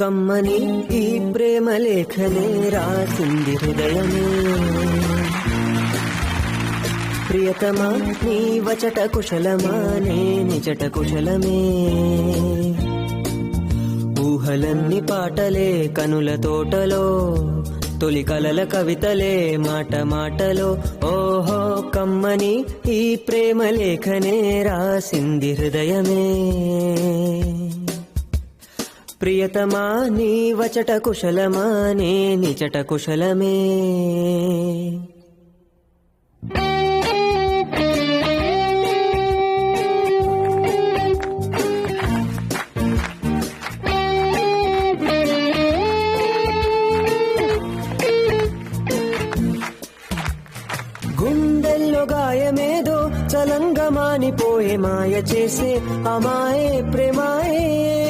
కమ్మని ఈ ప్రేమ లేఖనే రాసింది హృదయమే. ప్రియతమా నీ వచట కుశలమా నే నిజట కుశలమే. ఊహలన్నీ పాటలే కనుల తోటలో, తొలి కలల కవితలే మాట మాటలో. ఓహో కమ్మని ఈ ప్రేమ లేఖనే రాసింది హృదయమే. ప్రియతమా నీ వచట కుశలమా నే నిజట కుశలమే. గుండెల్లో గాయమేదో చలంగా మానిపోయే, మాయ చేసే అమాయే ప్రేమాయే.